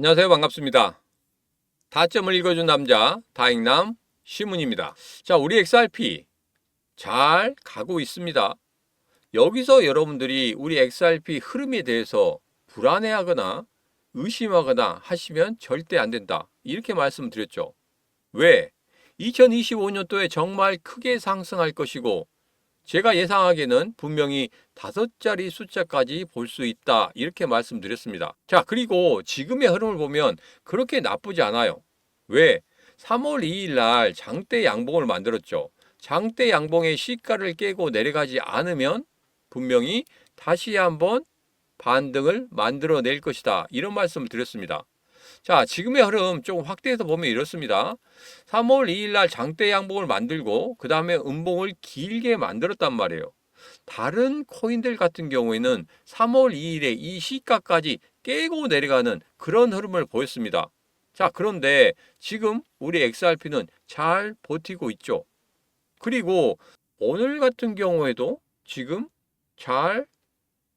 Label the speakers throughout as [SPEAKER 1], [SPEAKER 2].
[SPEAKER 1] 안녕하세요. 반갑습니다. 다점을 읽어준 남자 다익남 시문입니다. 자, 우리 XRP 잘 가고 있습니다. 여기서 여러분들이 우리 XRP 흐름에 대해서 불안해하거나 의심하거나 하시면 절대 안 된다. 이렇게 말씀드렸죠. 왜? 2025년도에 정말 크게 상승할 것이고 제가 예상하기에는 분명히 5자리 숫자까지 볼 수 있다. 이렇게 말씀드렸습니다. 자, 그리고 지금의 흐름을 보면 그렇게 나쁘지 않아요. 왜? 3월 2일 날 장대 양봉을 만들었죠. 장대 양봉의 시가를 깨고 내려가지 않으면 분명히 다시 한번 반등을 만들어낼 것이다. 이런 말씀을 드렸습니다. 자, 지금의 흐름 조금 확대해서 보면 이렇습니다. 3월 2일 날 장대 양봉을 만들고 그 다음에 음봉을 길게 만들었단 말이에요. 다른 코인들 같은 경우에는 3월 2일에 이 시가까지 깨고 내려가는 그런 흐름을 보였습니다. 자, 그런데 지금 우리 XRP는 잘 버티고 있죠. 그리고 오늘 같은 경우에도 지금 잘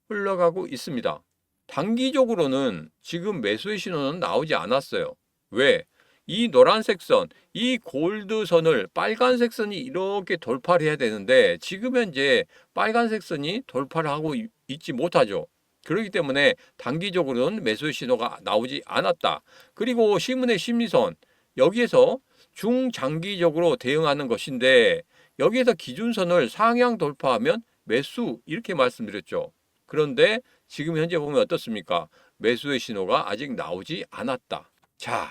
[SPEAKER 1] 흘러가고 있습니다. 단기적으로는 지금 매수의 신호는 나오지 않았어요. 왜? 이 노란색 선, 이 골드 선을 빨간색 선이 이렇게 돌파를 해야 되는데 지금 현재 빨간색 선이 돌파를 하고 있지 못하죠. 그렇기 때문에 단기적으로는 매수의 신호가 나오지 않았다. 그리고 시문의 심리선, 여기에서 중장기적으로 대응하는 것인데 여기에서 기준선을 상향 돌파하면 매수 이렇게 말씀드렸죠. 그런데 지금 현재 보면 어떻습니까? 매수의 신호가 아직 나오지 않았다. 자,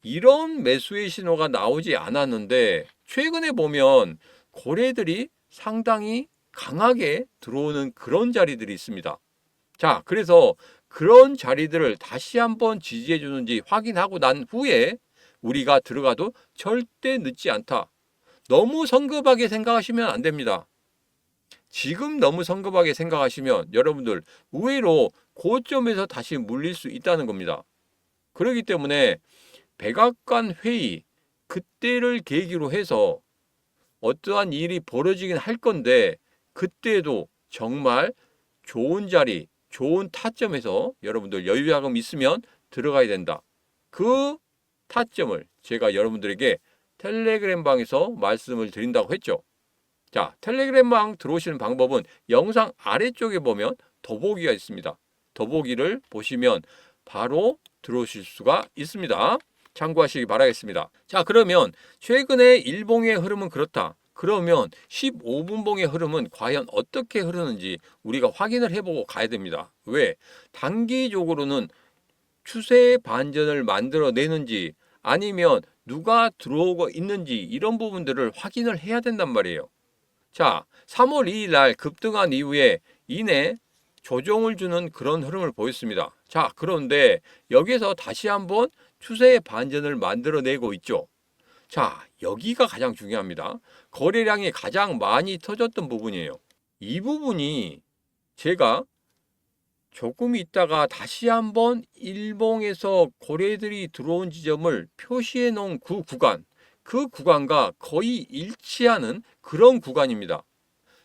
[SPEAKER 1] 이런 매수의 신호가 나오지 않았는데 최근에 보면 고래들이 상당히 강하게 들어오는 그런 자리들이 있습니다. 자, 그래서 그런 자리들을 다시 한번 지지해 주는지 확인하고 난 후에 우리가 들어가도 절대 늦지 않다. 너무 성급하게 생각하시면 안 됩니다. 지금 너무 성급하게 생각하시면 여러분들 의외로 고점에서 다시 물릴 수 있다는 겁니다. 그렇기 때문에 백악관 회의 그때를 계기로 해서 어떠한 일이 벌어지긴 할 건데 그때도 정말 좋은 자리, 좋은 타점에서 여러분들 여유자금 있으면 들어가야 된다. 그 타점을 제가 여러분들에게 텔레그램 방에서 말씀을 드린다고 했죠. 자, 텔레그램방 들어오시는 방법은 영상 아래쪽에 보면 더보기가 있습니다. 더보기를 보시면 바로 들어오실 수가 있습니다. 참고하시기 바라겠습니다. 자, 그러면 최근에 일봉의 흐름은 그렇다. 그러면 15분봉의 흐름은 과연 어떻게 흐르는지 우리가 확인을 해보고 가야 됩니다. 왜? 단기적으로는 추세 반전을 만들어내는지 아니면 누가 들어오고 있는지 이런 부분들을 확인을 해야 된단 말이에요. 자, 3월 2일 날 급등한 이후에 이내 조정을 주는 그런 흐름을 보였습니다. 자, 그런데 여기서 다시 한번 추세의 반전을 만들어내고 있죠. 자, 여기가 가장 중요합니다. 거래량이 가장 많이 터졌던 부분이에요. 이 부분이 제가 조금 있다가 다시 한번 일봉에서 거래들이 들어온 지점을 표시해 놓은 그 구간과 거의 일치하는 그런 구간입니다.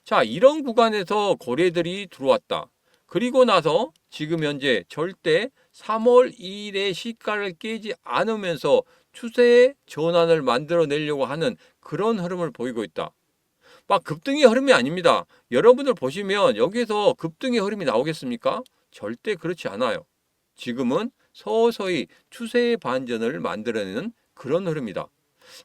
[SPEAKER 1] 자, 이런 구간에서 거래들이 들어왔다. 그리고 나서 지금 현재 절대 3월 2일의 시가를 깨지 않으면서 추세의 전환을 만들어내려고 하는 그런 흐름을 보이고 있다. 막 급등의 흐름이 아닙니다. 여러분들 보시면 여기서 급등의 흐름이 나오겠습니까? 절대 그렇지 않아요. 지금은 서서히 추세의 반전을 만들어내는 그런 흐름이다.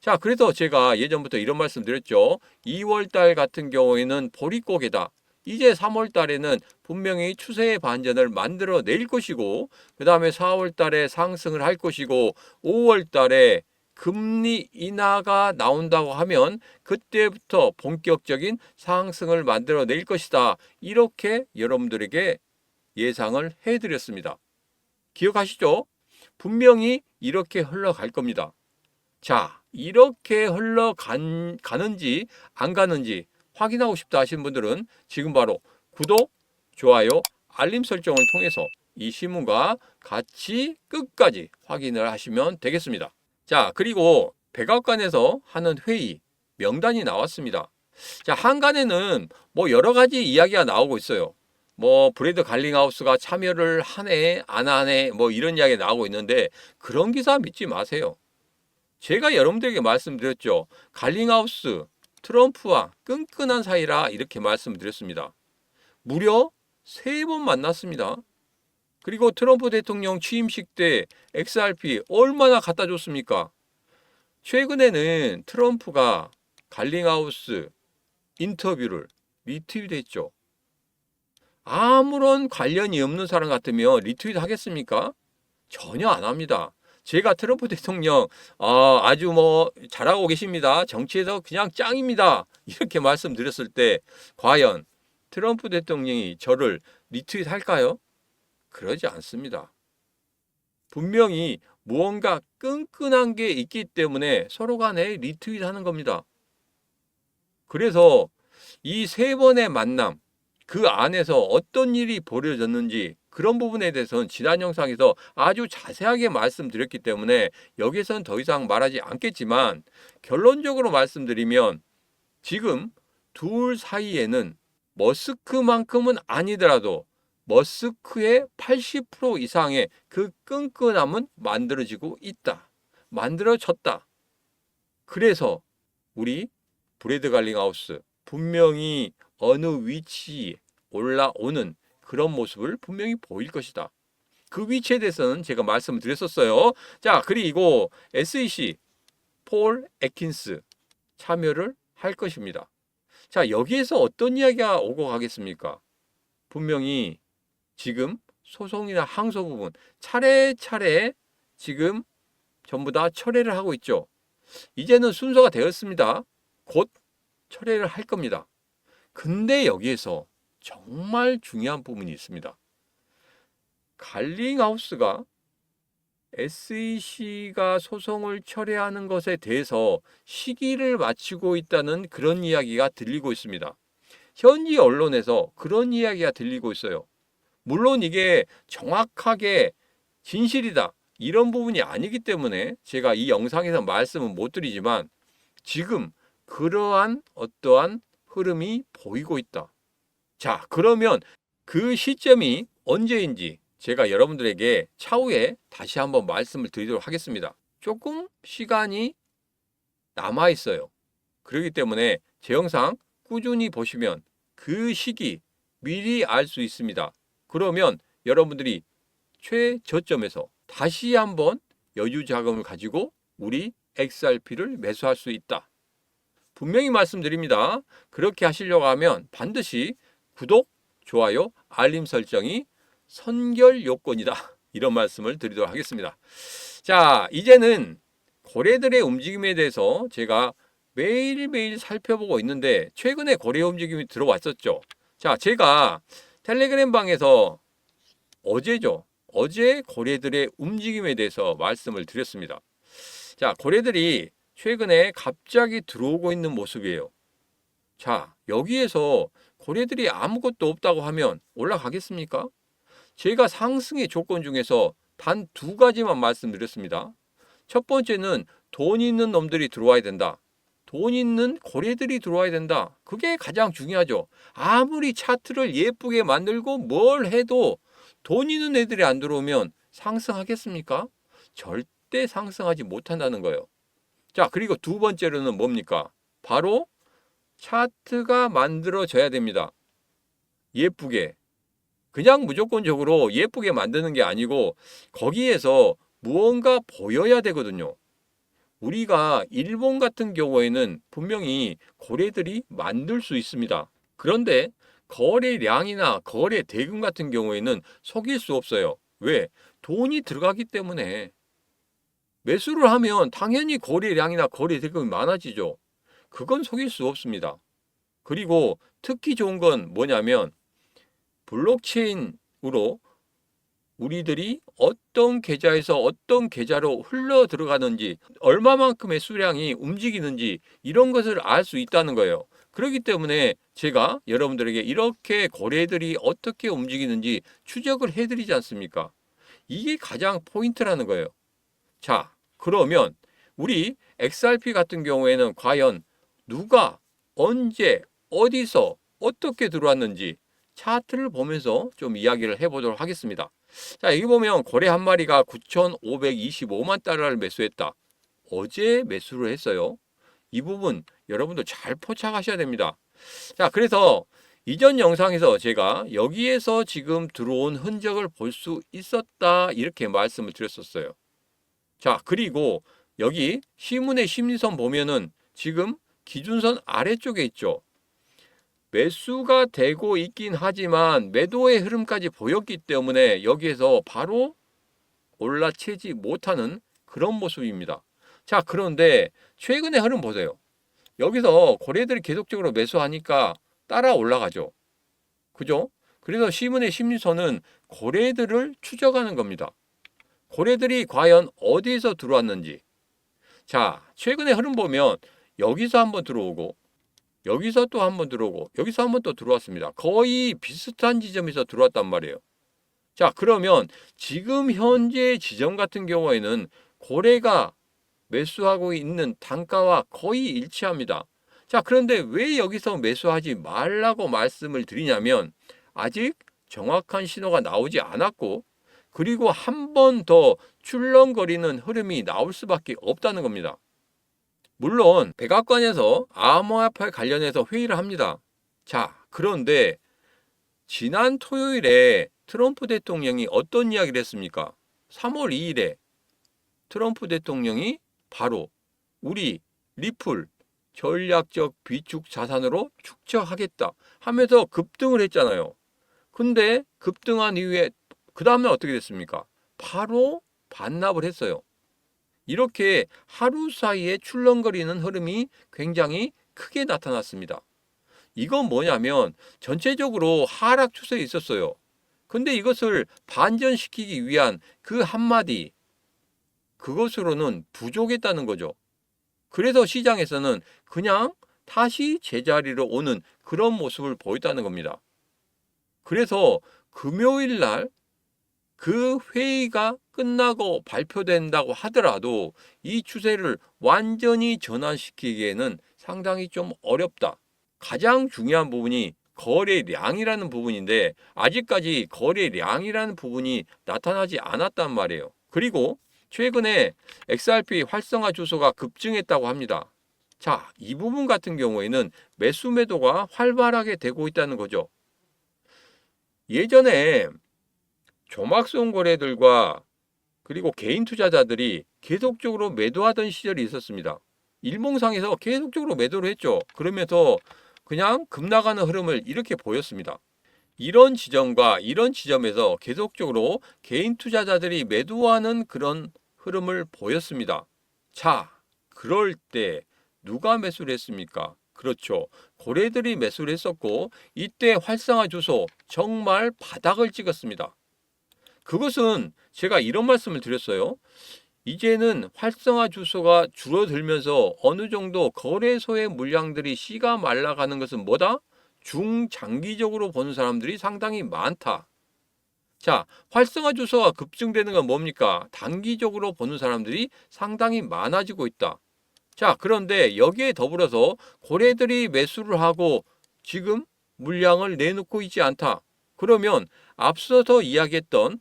[SPEAKER 1] 자, 그래서 제가 예전부터 이런 말씀 드렸죠. 2월 달 같은 경우에는 보릿고개다. 이제 3월 달에는 분명히 추세의 반전을 만들어낼 것이고 그 다음에 4월 달에 상승을 할 것이고 5월 달에 금리 인하가 나온다고 하면 그때부터 본격적인 상승을 만들어낼 것이다. 이렇게 여러분들에게 예상을 해드렸습니다. 기억하시죠? 분명히 이렇게 흘러갈 겁니다. 자, 이렇게 흘러가는지 안 가는지 확인하고 싶다 하시는 분들은 지금 바로 구독, 좋아요, 알림 설정을 통해서 이 신문과 같이 끝까지 확인을 하시면 되겠습니다. 자, 그리고 백악관에서 하는 회의 명단이 나왔습니다. 자, 한간에는 뭐 여러 가지 이야기가 나오고 있어요. 뭐 브래드 갈링하우스가 참여를 하네 안 하네 뭐 이런 이야기 나오고 있는데 그런 기사 믿지 마세요. 제가 여러분들에게 말씀드렸죠. 갈링하우스 트럼프와 끈끈한 사이라 이렇게 말씀드렸습니다. 무려 3번 만났습니다. 그리고 트럼프 대통령 취임식 때 XRP 얼마나 갖다 줬습니까? 최근에는 트럼프가 갈링하우스 인터뷰를 리트윗했죠. 아무런 관련이 없는 사람 같으면 리트윗 하겠습니까? 전혀 안 합니다. 제가 트럼프 대통령 아주 뭐 잘하고 계십니다. 정치에서 그냥 짱입니다. 이렇게 말씀드렸을 때 과연 트럼프 대통령이 저를 리트윗 할까요? 그러지 않습니다. 분명히 무언가 끈끈한 게 있기 때문에 서로 간에 리트윗 하는 겁니다. 그래서 이 3번의 만남, 그 안에서 어떤 일이 벌어졌는지 그런 부분에 대해서는 지난 영상에서 아주 자세하게 말씀드렸기 때문에 여기서는 더 이상 말하지 않겠지만 결론적으로 말씀드리면 지금 둘 사이에는 머스크만큼은 아니더라도 머스크의 80% 이상의 그 끈끈함은 만들어지고 있다. 만들어졌다. 그래서 우리 브래드 갈링하우스 분명히 어느 위치에 올라오는 그런 모습을 분명히 보일 것이다. 그 위치에 대해서는 제가 말씀을 드렸었어요. 자, 그리고 SEC 폴 애킨스 참여를 할 것입니다. 자, 여기에서 어떤 이야기가 오고 가겠습니까? 분명히 지금 소송이나 항소 부분 차례차례 지금 전부 다 철회를 하고 있죠. 이제는 순서가 되었습니다. 곧 철회를 할 겁니다. 근데 여기에서 정말 중요한 부분이 있습니다. 갈링하우스가 SEC가 소송을 철회하는 것에 대해서 시기를 맞추고 있다는 그런 이야기가 들리고 있습니다. 현지 언론에서 그런 이야기가 들리고 있어요. 물론 이게 정확하게 진실이다 이런 부분이 아니기 때문에 제가 이 영상에서 말씀은 못 드리지만 지금 그러한 어떠한 흐름이 보이고 있다. 자, 그러면 그 시점이 언제인지 제가 여러분들에게 차후에 다시 한번 말씀을 드리도록 하겠습니다. 조금 시간이 남아 있어요. 그렇기 때문에 제 영상 꾸준히 보시면 그 시기 미리 알 수 있습니다. 그러면 여러분들이 최저점에서 다시 한번 여유 자금을 가지고 우리 XRP를 매수할 수 있다. 분명히 말씀드립니다. 그렇게 하시려고 하면 반드시 구독, 좋아요, 알림 설정이 선결 요건이다. 이런 말씀을 드리도록 하겠습니다. 자, 이제는 거래들의 움직임에 대해서 제가 매일매일 살펴보고 있는데 최근에 거래 움직임이 들어왔었죠. 자, 제가 텔레그램 방에서 어제죠. 어제 거래들의 움직임에 대해서 말씀을 드렸습니다. 자, 거래들이 최근에 갑자기 들어오고 있는 모습이에요. 자, 여기에서 거래들이 아무것도 없다고 하면 올라가겠습니까? 제가 상승의 조건 중에서 단 2가지만 말씀드렸습니다. 첫 번째는 돈 있는 놈들이 들어와야 된다. 돈 있는 거래들이 들어와야 된다. 그게 가장 중요하죠. 아무리 차트를 예쁘게 만들고 뭘 해도 돈 있는 애들이 안 들어오면 상승하겠습니까? 절대 상승하지 못한다는 거예요. 자, 그리고 2번째로는 뭡니까? 바로 차트가 만들어져야 됩니다. 예쁘게. 그냥 무조건적으로 예쁘게 만드는 게 아니고 거기에서 무언가 보여야 되거든요. 우리가 일본 같은 경우에는 분명히 거래들이 만들 수 있습니다. 그런데 거래량이나 거래 대금 같은 경우에는 속일 수 없어요. 왜? 돈이 들어가기 때문에. 매수를 하면 당연히 거래량이나 거래 대금이 많아지죠. 그건 속일 수 없습니다. 그리고 특히 좋은 건 뭐냐면 블록체인으로 우리들이 어떤 계좌에서 어떤 계좌로 흘러 들어가는지 얼마만큼의 수량이 움직이는지 이런 것을 알 수 있다는 거예요. 그렇기 때문에 제가 여러분들에게 이렇게 거래들이 어떻게 움직이는지 추적을 해드리지 않습니까? 이게 가장 포인트라는 거예요. 자, 그러면 우리 XRP 같은 경우에는 과연 누가 언제 어디서 어떻게 들어왔는지 차트를 보면서 좀 이야기를 해보도록 하겠습니다. 자, 여기 보면 고래 한 마리가 9,525만 달러를 매수했다. 어제 매수를 했어요. 이 부분 여러분도 잘 포착하셔야 됩니다. 자, 그래서 이전 영상에서 제가 여기에서 지금 들어온 흔적을 볼 수 있었다 이렇게 말씀을 드렸었어요. 자, 그리고 여기 시문의 심리선 보면은 지금 기준선 아래쪽에 있죠. 매수가 되고 있긴 하지만 매도의 흐름까지 보였기 때문에 여기에서 바로 올라채지 못하는 그런 모습입니다. 자, 그런데 최근의 흐름 보세요. 여기서 고래들이 계속적으로 매수하니까 따라 올라가죠. 그죠? 그래서 시문의 심리선은 고래들을 추적하는 겁니다. 고래들이 과연 어디에서 들어왔는지. 자, 최근의 흐름 보면 여기서 한번 들어오고 여기서 또 한번 들어오고 여기서 한번 또 들어왔습니다. 거의 비슷한 지점에서 들어왔단 말이에요. 자, 그러면 지금 현재 지점 같은 경우에는 고래가 매수하고 있는 단가와 거의 일치합니다. 자, 그런데 왜 여기서 매수하지 말라고 말씀을 드리냐면 아직 정확한 신호가 나오지 않았고 그리고 한 번 더 출렁거리는 흐름이 나올 수밖에 없다는 겁니다. 물론 백악관에서 암호화폐 관련해서 회의를 합니다. 자, 그런데 지난 토요일에 트럼프 대통령이 어떤 이야기를 했습니까? 3월 2일에 트럼프 대통령이 바로 우리 리플 전략적 비축 자산으로 축적하겠다 하면서 급등을 했잖아요. 근데 급등한 이후에 그 다음에 어떻게 됐습니까? 바로 반납을 했어요. 이렇게 하루 사이에 출렁거리는 흐름이 굉장히 크게 나타났습니다. 이건 뭐냐면 전체적으로 하락 추세에 있었어요. 근데 이것을 반전시키기 위한 그 한마디, 그것으로는 부족했다는 거죠. 그래서 시장에서는 그냥 다시 제자리로 오는 그런 모습을 보였다는 겁니다. 그래서 금요일 날 그 회의가 끝나고 발표된다고 하더라도 이 추세를 완전히 전환시키기에는 상당히 좀 어렵다. 가장 중요한 부분이 거래량이라는 부분인데 아직까지 거래량이라는 부분이 나타나지 않았단 말이에요. 그리고 최근에 XRP 활성화 주소가 급증했다고 합니다. 자, 이 부분 같은 경우에는 매수 매도가 활발하게 되고 있다는 거죠. 예전에 조막송 거래들과 그리고 개인 투자자들이 계속적으로 매도하던 시절이 있었습니다. 일봉상에서 계속적으로 매도를 했죠. 그러면서 그냥 급나가는 흐름을 이렇게 보였습니다. 이런 지점과 이런 지점에서 계속적으로 개인 투자자들이 매도하는 그런 흐름을 보였습니다. 자, 그럴 때 누가 매수를 했습니까? 그렇죠. 고래들이 매수를 했었고 이때 활성화 주소 정말 바닥을 찍었습니다. 그것은 제가 이런 말씀을 드렸어요. 이제는 활성화 주소가 줄어들면서 어느 정도 거래소의 물량들이 씨가 말라가는 것은 뭐다? 중장기적으로 보는 사람들이 상당히 많다. 자, 활성화 주소가 급증되는 건 뭡니까? 단기적으로 보는 사람들이 상당히 많아지고 있다. 자, 그런데 여기에 더불어서 고래들이 매수를 하고 지금 물량을 내놓고 있지 않다. 그러면 앞서서 이야기했던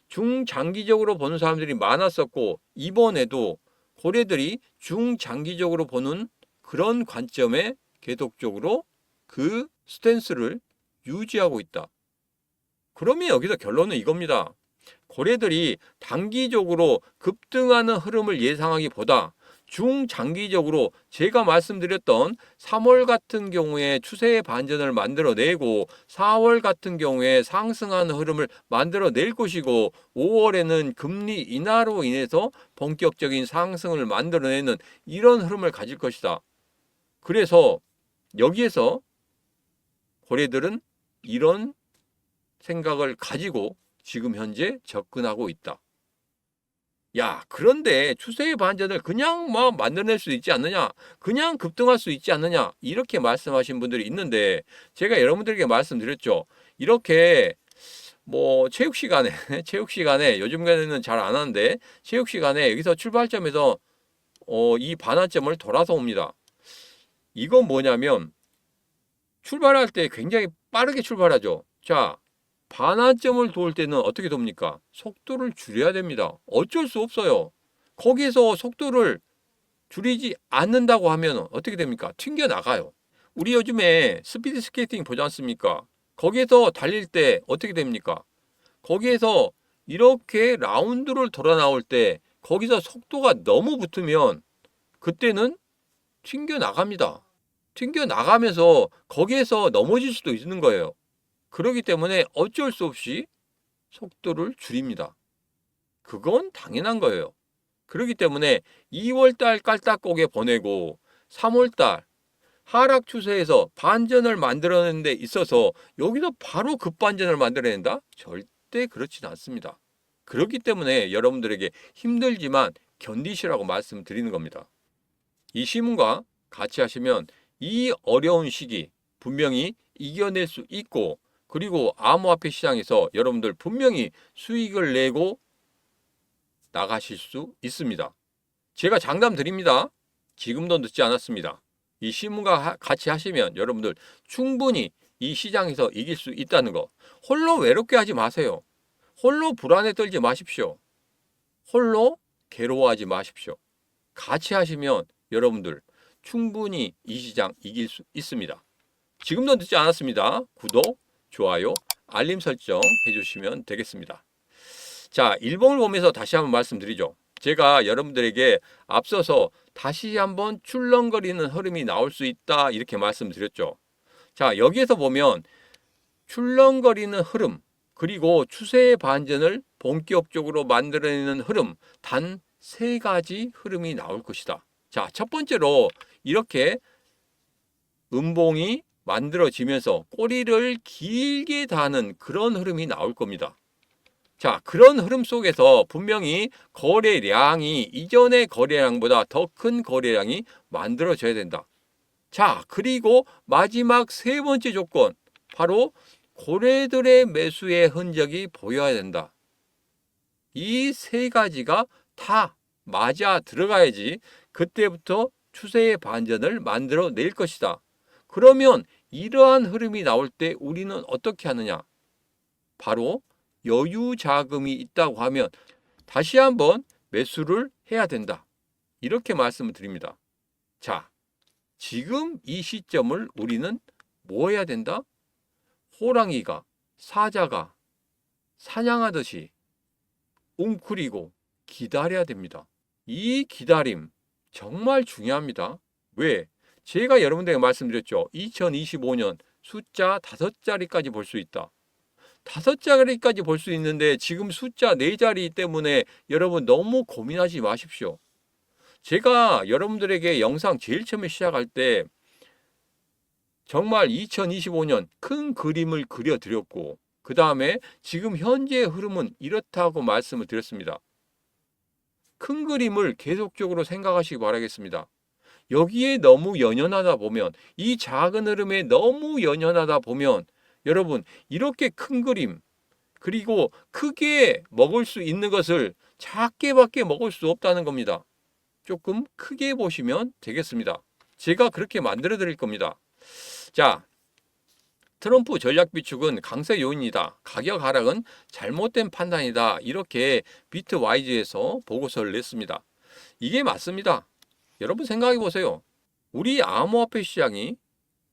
[SPEAKER 1] 중장기적으로 보는 사람들이 많았었고 이번에도 고래들이 중장기적으로 보는 그런 관점에 계속적으로 그 스탠스를 유지하고 있다. 그러면 여기서 결론은 이겁니다. 고래들이 단기적으로 급등하는 흐름을 예상하기보다 중장기적으로 제가 말씀드렸던 3월 같은 경우에 추세의 반전을 만들어내고 4월 같은 경우에 상승하는 흐름을 만들어낼 것이고 5월에는 금리 인하로 인해서 본격적인 상승을 만들어내는 이런 흐름을 가질 것이다. 그래서 여기에서 고래들은 이런 생각을 가지고 지금 현재 접근하고 있다. 야, 그런데 추세의 반전을 그냥 뭐 만들어낼 수 있지 않느냐? 그냥 급등할 수 있지 않느냐? 이렇게 말씀하신 분들이 있는데 제가 여러분들에게 말씀드렸죠. 이렇게 뭐 체육 시간에 요즘에는 잘 안 하는데 체육 시간에 여기서 출발점에서 이 반환점을 돌아서 옵니다. 이건 뭐냐면 출발할 때 굉장히 빠르게 출발하죠. 자, 반환점을 도울 때는 어떻게 돕니까? 속도를 줄여야 됩니다. 어쩔 수 없어요. 거기에서 속도를 줄이지 않는다고 하면 어떻게 됩니까? 튕겨 나가요. 우리 요즘에 스피드 스케이팅 보지 않습니까? 거기에서 달릴 때 어떻게 됩니까? 거기에서 이렇게 라운드를 돌아 나올 때 거기서 속도가 너무 붙으면 그때는 튕겨 나갑니다. 튕겨 나가면서 거기에서 넘어질 수도 있는 거예요. 그렇기 때문에 어쩔 수 없이 속도를 줄입니다. 그건 당연한 거예요. 그렇기 때문에 2월달 깔딱고개 보내고 3월달 하락 추세에서 반전을 만들어내는 데 있어서 여기서 바로 급반전을 만들어낸다? 절대 그렇지는 않습니다. 그렇기 때문에 여러분들에게 힘들지만 견디시라고 말씀드리는 겁니다. 이 시문과 같이 하시면 이 어려운 시기 분명히 이겨낼 수 있고, 그리고 암호화폐 시장에서 여러분들 분명히 수익을 내고 나가실 수 있습니다. 제가 장담 드립니다. 지금도 늦지 않았습니다. 이 시문과 같이 하시면 여러분들 충분히 이 시장에서 이길 수 있다는 거. 홀로 외롭게 하지 마세요. 홀로 불안에 떨지 마십시오. 홀로 괴로워하지 마십시오. 같이 하시면 여러분들 충분히 이 시장 이길 수 있습니다. 지금도 늦지 않았습니다. 구독, 좋아요, 알림 설정 해주시면 되겠습니다. 자, 일봉을 보면서 다시 한번 말씀드리죠. 제가 여러분들에게 앞서서 다시 한번 출렁거리는 흐름이 나올 수 있다 이렇게 말씀드렸죠. 자, 여기에서 보면 출렁거리는 흐름, 그리고 추세의 반전을 본격적으로 만들어내는 흐름, 단 3가지 흐름이 나올 것이다. 자, 첫 번째로 이렇게 음봉이 만들어지면서 꼬리를 길게 다는 그런 흐름이 나올 겁니다. 자, 그런 흐름 속에서 분명히 거래량이 이전의 거래량보다 더 큰 거래량이 만들어져야 된다. 자, 그리고 마지막 3번째 조건, 바로 고래들의 매수의 흔적이 보여야 된다. 이 3가지가 다 맞아 들어가야지 그때부터 추세의 반전을 만들어낼 것이다. 그러면 이러한 흐름이 나올 때 우리는 어떻게 하느냐? 바로 여유 자금이 있다고 하면 다시 한번 매수를 해야 된다. 이렇게 말씀을 드립니다. 자, 지금 이 시점을 우리는 뭐 해야 된다? 호랑이가, 사자가 사냥하듯이 웅크리고 기다려야 됩니다. 이 기다림 정말 중요합니다. 왜? 제가 여러분들에게 말씀드렸죠. 2025년 숫자 5자리까지 볼 수 있다. 5자리까지 볼 수 있는데 지금 숫자 4자리 때문에 여러분 너무 고민하지 마십시오. 제가 여러분들에게 영상 제일 처음에 시작할 때 정말 2025년 큰 그림을 그려드렸고, 그 다음에 지금 현재의 흐름은 이렇다고 말씀을 드렸습니다. 큰 그림을 계속적으로 생각하시기 바라겠습니다. 여기에 너무 연연하다 보면, 이 작은 흐름에 너무 연연하다 보면 여러분 이렇게 큰 그림, 그리고 크게 먹을 수 있는 것을 작게밖에 먹을 수 없다는 겁니다. 조금 크게 보시면 되겠습니다. 제가 그렇게 만들어 드릴 겁니다. 자, 트럼프 전략 비축은 강세 요인이다. 가격 하락은 잘못된 판단이다. 이렇게 비트와이즈에서 보고서를 냈습니다. 이게 맞습니다. 여러분 생각해 보세요. 우리 암호화폐 시장이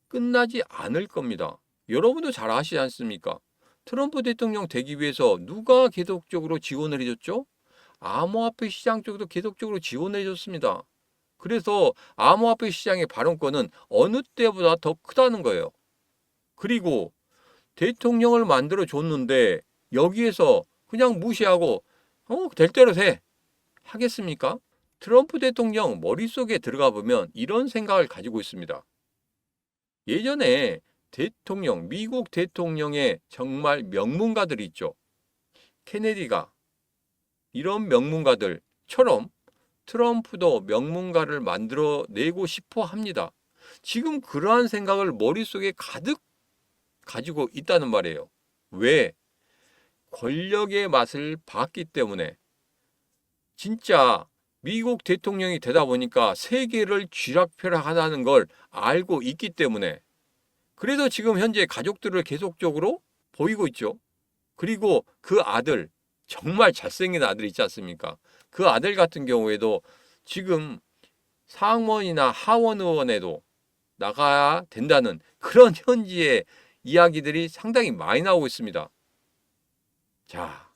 [SPEAKER 1] 끝나지 않을 겁니다. 여러분도 잘 아시지 않습니까? 트럼프 대통령 되기 위해서 누가 계속적으로 지원을 해줬죠? 암호화폐 시장 쪽도 계속적으로 지원을 해줬습니다. 그래서 암호화폐 시장의 발언권은 어느 때보다 더 크다는 거예요. 그리고 대통령을 만들어 줬는데 여기에서 그냥 무시하고 될 대로 돼 하겠습니까? 트럼프 대통령 머릿속에 들어가 보면 이런 생각을 가지고 있습니다. 예전에 대통령, 미국 대통령의 정말 명문가들이 있죠. 케네디가, 이런 명문가들처럼 트럼프도 명문가를 만들어내고 싶어 합니다. 지금 그러한 생각을 머릿속에 가득 가지고 있다는 말이에요. 왜? 권력의 맛을 봤기 때문에. 진짜 미국 대통령이 되다 보니까 세계를 쥐락펴락하다는 걸 알고 있기 때문에. 그래서 지금 현재 가족들을 계속적으로 보이고 있죠. 그리고 그 아들, 정말 잘생긴 아들 있지 않습니까? 그 아들 같은 경우에도 지금 상원이나 하원 의원에도 나가야 된다는 그런 현지의 이야기들이 상당히 많이 나오고 있습니다. 자,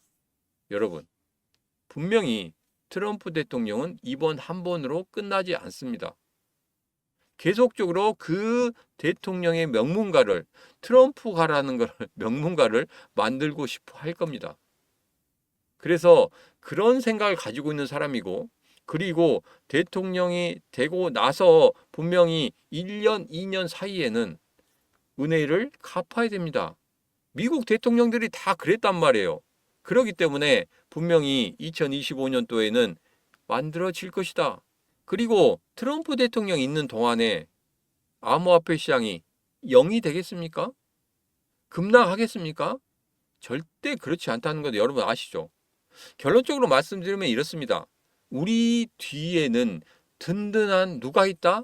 [SPEAKER 1] 여러분, 분명히 트럼프 대통령은 이번 한 번으로 끝나지 않습니다. 계속적으로 그 대통령의 명문가를, 트럼프가라는 걸 명문가를 만들고 싶어 할 겁니다. 그래서 그런 생각을 가지고 있는 사람이고, 그리고 대통령이 되고 나서 분명히 1년, 2년 사이에는 은혜를 갚아야 됩니다. 미국 대통령들이 다 그랬단 말이에요. 그렇기 때문에 분명히 2025년도에는 만들어질 것이다. 그리고 트럼프 대통령이 있는 동안에 암호화폐 시장이 0이 되겠습니까? 급락하겠습니까? 절대 그렇지 않다는 것 여러분 아시죠? 결론적으로 말씀드리면 이렇습니다. 우리 뒤에는 든든한 누가 있다?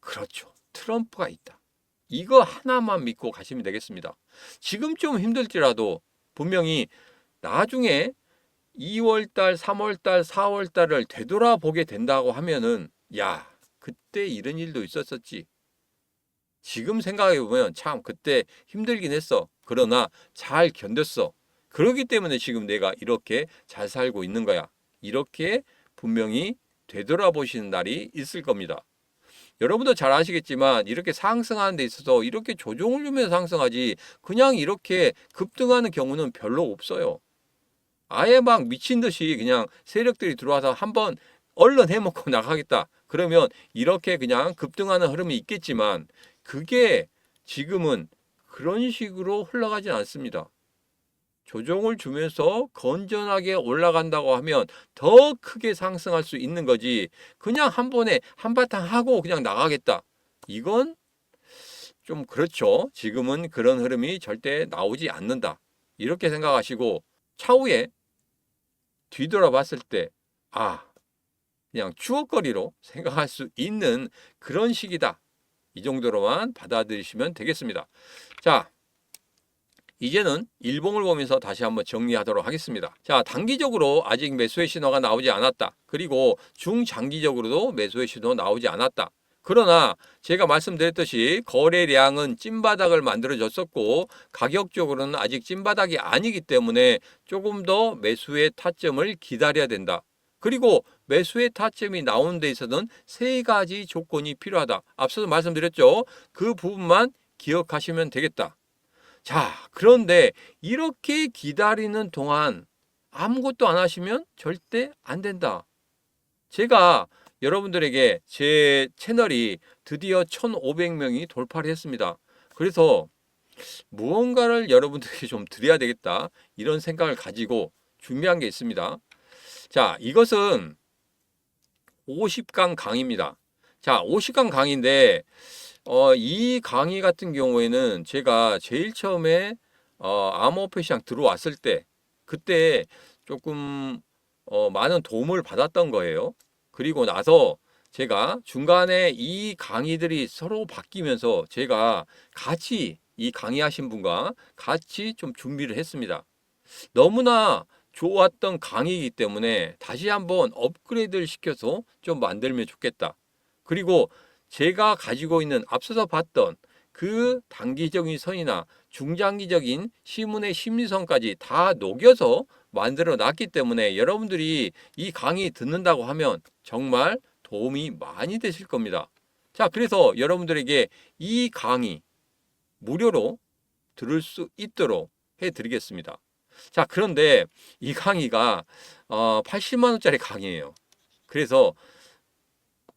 [SPEAKER 1] 그렇죠. 트럼프가 있다. 이거 하나만 믿고 가시면 되겠습니다. 지금 좀 힘들지라도 분명히 나중에 2월달, 3월달, 4월달을 되돌아보게 된다고 하면은 야, 그때 이런 일도 있었었지. 지금 생각해보면 참 그때 힘들긴 했어. 그러나 잘 견뎠어. 그렇기 때문에 지금 내가 이렇게 잘 살고 있는 거야. 이렇게 분명히 되돌아보시는 날이 있을 겁니다. 여러분도 잘 아시겠지만 이렇게 상승하는 데 있어서 이렇게 조정을 주면서 상승하지 그냥 이렇게 급등하는 경우는 별로 없어요. 아예 막 미친 듯이 그냥 세력들이 들어와서 한번 얼른 해먹고 나가겠다. 그러면 이렇게 그냥 급등하는 흐름이 있겠지만 그게 지금은 그런 식으로 흘러가진 않습니다. 조정을 주면서 건전하게 올라간다고 하면 더 크게 상승할 수 있는 거지. 그냥 한 번에 한바탕 하고 그냥 나가겠다. 이건 좀 그렇죠. 지금은 그런 흐름이 절대 나오지 않는다. 이렇게 생각하시고 차후에 뒤돌아봤을 때, 아, 그냥 추억거리로 생각할 수 있는 그런 시기다. 이 정도로만 받아들이시면 되겠습니다. 자, 이제는 일봉을 보면서 다시 한번 정리하도록 하겠습니다. 자, 단기적으로 아직 매수의 신호가 나오지 않았다. 그리고 중장기적으로도 매수의 신호 나오지 않았다. 그러나 제가 말씀드렸듯이 거래량은 찐바닥을 만들어줬었고 가격적으로는 아직 찐바닥이 아니기 때문에 조금 더 매수의 타점을 기다려야 된다. 그리고 매수의 타점이 나오는 데 있어서는 세 가지 조건이 필요하다. 앞서도 말씀드렸죠. 그 부분만 기억하시면 되겠다. 자, 그런데 이렇게 기다리는 동안 아무것도 안 하시면 절대 안 된다. 제가 여러분들에게 제 채널이 드디어 1,500명이 돌파를 했습니다. 그래서 무언가를 여러분들에게 좀 드려야 되겠다. 이런 생각을 가지고 준비한 게 있습니다. 자, 이것은 50강 강의입니다. 자, 50강 강의인데 이 강의 같은 경우에는 제가 제일 처음에 암호화폐 시장 들어왔을 때 그때 조금 많은 도움을 받았던 거예요. 그리고 나서 제가 중간에 이 강의들이 서로 바뀌면서 제가 같이 이 강의하신 분과 같이 좀 준비를 했습니다. 너무나 좋았던 강의이기 때문에 다시 한번 업그레이드를 시켜서 좀 만들면 좋겠다. 그리고 제가 가지고 있는 앞서서 봤던 그 단기적인 선이나 중장기적인 시문의 심리선까지 다 녹여서 만들어 놨기 때문에 여러분들이 이 강의 듣는다고 하면 정말 도움이 많이 되실 겁니다. 자, 그래서 여러분들에게 이 강의 무료로 들을 수 있도록 해드리겠습니다. 자, 그런데 이 강의가 80만 원짜리 강의예요. 그래서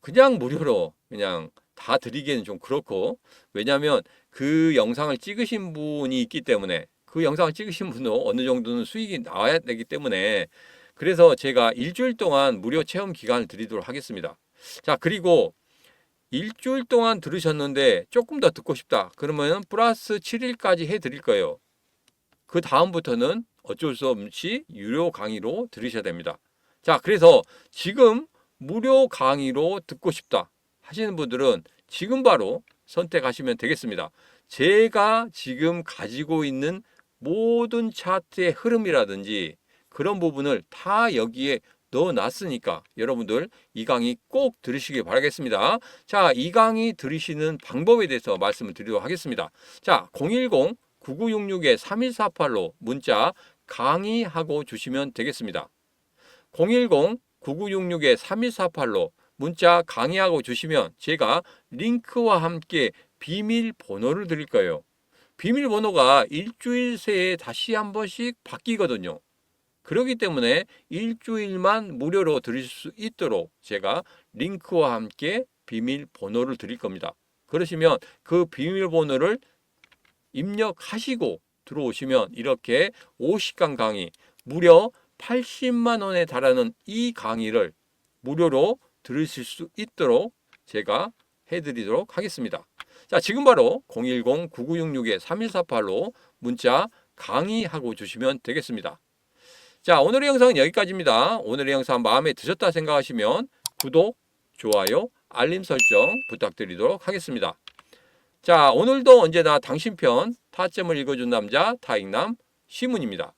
[SPEAKER 1] 그냥 무료로 그냥 다 드리기에는 좀 그렇고, 왜냐하면 그 영상을 찍으신 분이 있기 때문에 그 영상을 찍으신 분도 어느 정도는 수익이 나와야 되기 때문에 그래서 제가 일주일 동안 무료 체험 기간을 드리도록 하겠습니다. 자, 그리고 일주일 동안 들으셨는데 조금 더 듣고 싶다. 그러면 플러스 7일까지 해드릴 거예요. 그 다음부터는 어쩔 수 없이 유료 강의로 들으셔야 됩니다. 자, 그래서 지금 무료 강의로 듣고 싶다 하시는 분들은 지금 바로 선택하시면 되겠습니다. 제가 지금 가지고 있는 모든 차트의 흐름이라든지 그런 부분을 다 여기에 넣어놨으니까 여러분들 이 강의 꼭 들으시기 바라겠습니다. 자, 이 강의 들으시는 방법에 대해서 말씀을 드리도록 하겠습니다. 자, 010-9966-3148로 문자 강의하고 주시면 되겠습니다. 010-9966-3148로 문자 강의하고 주시면 제가 링크와 함께 비밀번호를 드릴 거예요. 비밀번호가 일주일 새에 다시 한 번씩 바뀌거든요. 그렇기 때문에 일주일만 무료로 들으실 수 있도록 제가 링크와 함께 비밀번호를 드릴 겁니다. 그러시면 그 비밀번호를 입력하시고 들어오시면 이렇게 50강 강의 무려 80만 원에 달하는 이 강의를 무료로 들으실 수 있도록 제가 해드리도록 하겠습니다. 자, 지금 바로 010-9966-3148로 문자 강의하고 주시면 되겠습니다. 자, 오늘의 영상은 여기까지입니다. 오늘의 영상 마음에 드셨다 생각하시면 구독, 좋아요, 알림 설정 부탁드리도록 하겠습니다. 자, 오늘도 언제나 당신 편 타점을 읽어준 남자 타익남 시문입니다.